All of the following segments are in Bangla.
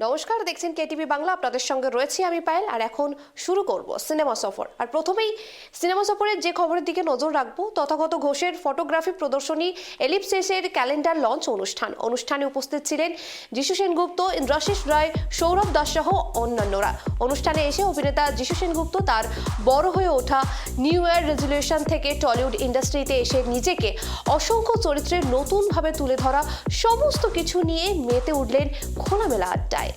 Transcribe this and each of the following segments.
নমস্কার, দেখছেন কেটিভি বাংলা। আপনাদের সঙ্গে রয়েছি আমি পায়েল, আর এখন শুরু করব সিনেমা সফর। আর প্রথমেই সিনেমা সফরের যে খবরের দিকে নজর রাখবো, তথাগত ঘোষের ফটোগ্রাফি প্রদর্শনী এলিপসিসের ক্যালেন্ডার লঞ্চ অনুষ্ঠানে উপস্থিত ছিলেন যিশু সেনগুপ্ত, ইন্দ্রাশিস রায়, সৌরভ দাস সহ অন্যান্যরা। অনুষ্ঠানে এসে অভিনেতা যিশু সেনগুপ্ত তার বড় হয়ে ওঠা নিউ ইয়ার রেজলিউশন থেকে টলিউড ইন্ডাস্ট্রিতে এসে নিজেকে অসংখ্য চরিত্রের নতুনভাবে তুলে ধরা সমস্ত কিছু নিয়ে মেতে উঠলেন খোলামেলা আড্ডায়।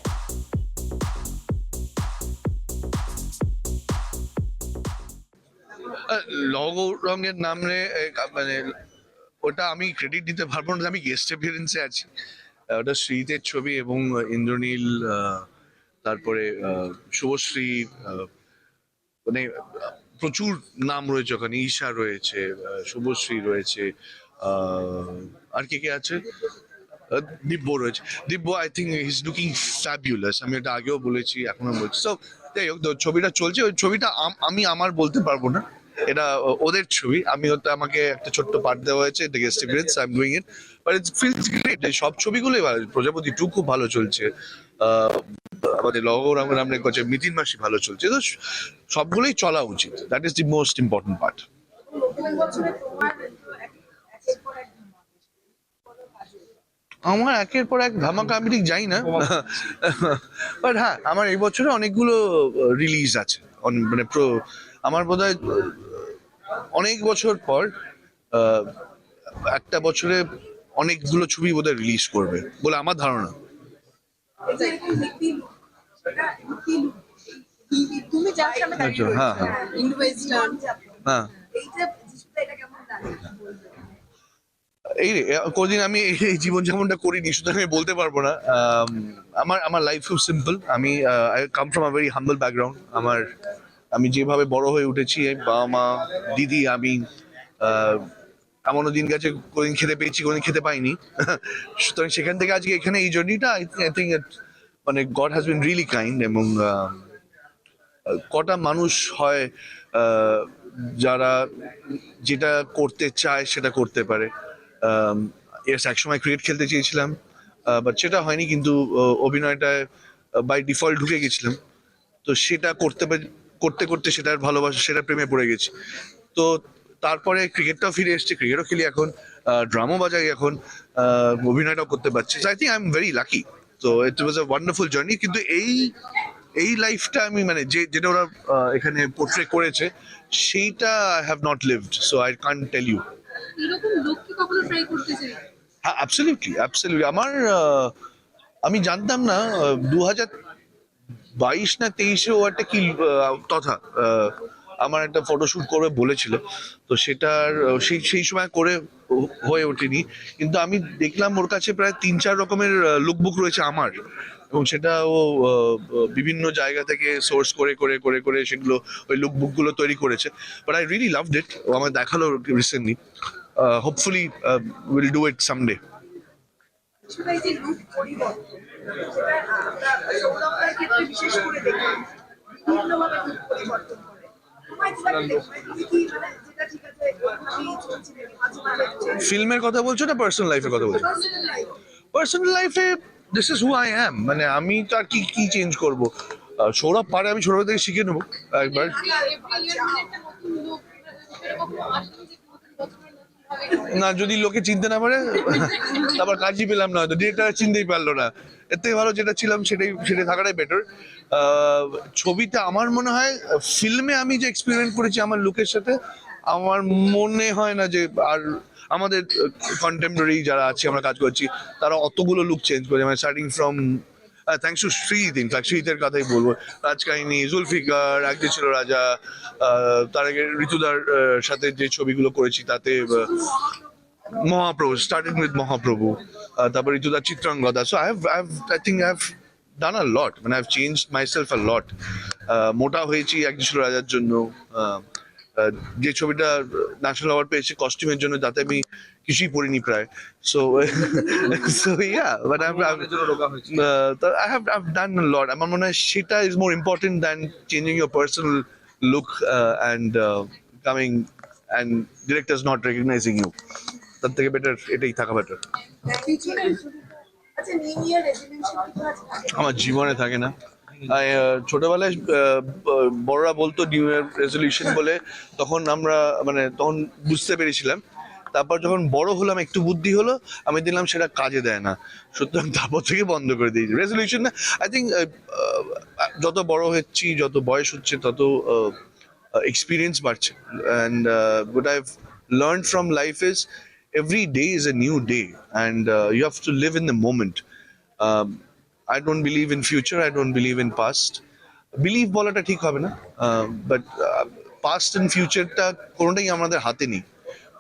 লঘু রঙের নামে মানে ওটা আমি ক্রেডিট দিতে পারবো না, আমি গেস্ট অ্যাপিয়ারেন্সে আছি। ওটা শ্রীতের ছবি এবং ইন্দ্রনীল, তারপরে শুভশ্রী, মানে প্রচুর নাম রয়েছে ওখানে। ঈশা রয়েছে, শুভশ্রী রয়েছে, আর কে কে আছে, দিব্য রয়েছে। Divya, I think he is looking fabulous. আমি এটা আগেও বলেছি, এখনো বলছি। সো যাই হোক, ছবিটা চলছে। ওই ছবিটা আমি আমার বলতে পারবো না, এটা ওদের ছবি। আমাকে একটা ছোট্ট পার্ট দেওয়া হয়েছে, the guest appearance, I am doing it, but it feels great. সব ছবিগুলোই ভালো। প্রজাপতি 2 খুব ভালো চলছে, আমাদের লঘু রঙের নামে করছে মিতিন মাসি ভালো চলছে। তো সবগুলোই চলা উচিত, that is the most important part. আমার একের পর এক ধামাকা আমি ঠিক যাই না, বাট হ্যাঁ, আমার এই বছরে অনেকগুলো রিলিজ আছে। মানে আমার বোধহয় অনেক বছর পর একটা বছরে অনেকগুলো ছবি বোধহয় রিলিজ করবে বলে আমার ধারণা। হ্যাঁ হ্যাঁ হ্যাঁ, এই কোনদিন আমি এই জীবনযাপনটা করিনি, সুতরাং আমি বলতে পারবো না। আমার লাইফ খুব সিম্পল। আমি I come from a very humble background. আমি যেভাবে বড় হয়ে উঠেছি, বাবা মা, দিদি, আমি এমনও দিন গেছে কোনদিন খেতে পেয়েছি, কোনদিন খেতে পাইনি। সুতরাং সেখান থেকে আজকে এখানে এই জার্নিটা, আই থিঙ্ক মানে god has been really kind. এবং কটা মানুষ হয় যারা যেটা করতে চায় সেটা করতে পারে। একসময় ক্রিকেট খেলতে চেয়েছিলাম, বাট সেটা হয়নি, কিন্তু অভিনয়টায় বাই ডিফল্ট ঢুকে গেছিলাম। তো সেটা করতে করতে সেটার ভালোবাসা, সেটা প্রেমে পড়ে গেছি। তো তারপরে ক্রিকেটটাও ফিরে এসছে, ক্রিকেটও খেলি এখন, ড্রামও বাজাই এখন, অভিনয়টাও করতে পারছি। I think I am very lucky. তো ইট ওয়াজ আ ওয়ান্ডারফুল জার্নি। কিন্তু এই লাইফটা আমি মানে যেটা ওরা এখানে পোর্ট্রে করেছে, সেইটা I have not lived, so I can't tell you. হ্যাঁ, অ্যাবসলিউটলি অ্যাবসলিউটলি। আমি জানতাম না 2022 না 23-এ ও একটা কি তথা আমার একটা ফটোশুট করবে বলেছিল। তো সেটার সেই সময় করে হয়ে ওঠেনি, কিন্তু আমি দেখলাম ওর কাছে প্রায় 3-4 রকমের লুকবুক রয়েছে আমার, এবং সেটা ও বিভিন্ন জায়গা থেকে সোর্স করে করে করে করে সেগুলো, ওই লুকবুক গুলো তৈরি করেছে। But I really loved it. ও আমায় দেখালো recently. Hopefully will do it someday. ফিল্মের কথা বলছো না পার্সোনাল লাইফের কথা বলছো? পার্সোনাল লাইফে this is who I am. মানে আমি তো আর কি চেঞ্জ করবো? সৌরভ পারে, আমি সৌরভ থেকে শিখে নেবো একবার। না, যদি লোকে চিনতে না পারে তারপর কাজই পেলাম না, হয়তো ডিরেক্টর চিনতেই পারলো না। এর থেকে ভালো যেটা ছিলাম সেটাই থাকাটাই বেটার। ছবিতে আমার মনে হয়, ফিল্মে আমি যে এক্সপেরিমেন্ট করেছি আমার লুকের সাথে, আমার মনে হয় না যে আর আমাদের কন্টেম্পোরারি যারা আছে, আমরা কাজ করছি, তারা অতগুলো লুক চেঞ্জ করে। মানে starting from thanks to Shrit, in fact শ্রীতের কথাই বলবো, রাজকাহিনী, জুলফিকার, একদিন ছিল রাজা, তার আগে ঋতুদার সাথে যে ছবিগুলো করেছি তাতে মহাপ্রভু, স্টার্টেড উইথ মহাপ্রভু, তারপর ঋতুদার Chitrangada. So I think I have done a lot, মানে I have changed myself a lot. মোটা হয়েছি একদিন ছিল রাজার জন্য, যে ছবিটা ন্যাশনাল অ্যাওয়ার্ড পেয়েছে কস্টিউমের জন্য, তাতে আমি কিছুই পড়িনি প্রায়। So yeah, but I have done a lot. আমার মনে হয় সেটা is more important than changing your personal look and coming and directors not recognising you. তার থেকে বেটার এটাই থাকা বেটার। আচ্ছা, নিউ ইয়ার রেজলিউশন কি আছে? আমার জীবনে থাকে না। ছোটবেলায় বড়রা বলতো নিউ ইয়ার রেজলিউশন বলে, তখন আমরা মানে তখন বুঝতে পেরেছিলাম। তারপর যখন বড় হলাম, একটু বুদ্ধি হলো, আমি দেখলাম সেটা কাজে দেয় না, সুতরাং তারপর থেকে বন্ধ করে দিয়েছি রেজলিউশন। না, আই থিঙ্ক যত বড় হচ্ছি, যত বয়স হচ্ছে, তত এক্সপিরিয়েন্স বাড়ছে। And what I've learned from life is every day is a new day, and you have to live in the moment. um, I don't believe in future, I don't believe in past. Believe বলাটা ঠিক হবে না, বাট পাস্ট এন্ড ফিউচারটা কোনোটাই আমাদের হাতে নেই।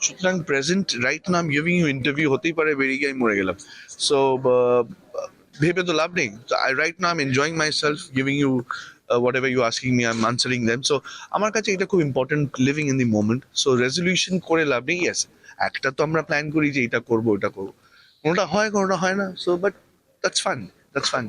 সুতরাং present right now I am giving you interview, হতেই পারে বেরিয়ে গিয়ে আমি মরে গেলাম। সো ভেবে তো লাভ নেই। I right now I am enjoying myself, giving you whatever you asking me, I'm answering them. So আমার কাছে এটা খুব important, living in the moment. So resolution করে লাভ নেই। ইয়েস, একটা তো আমরা প্ল্যান করি যে এটা করবো ওটা করবো, কোনোটা হয় কোনোটা হয় না। So but that's fun, that's fun.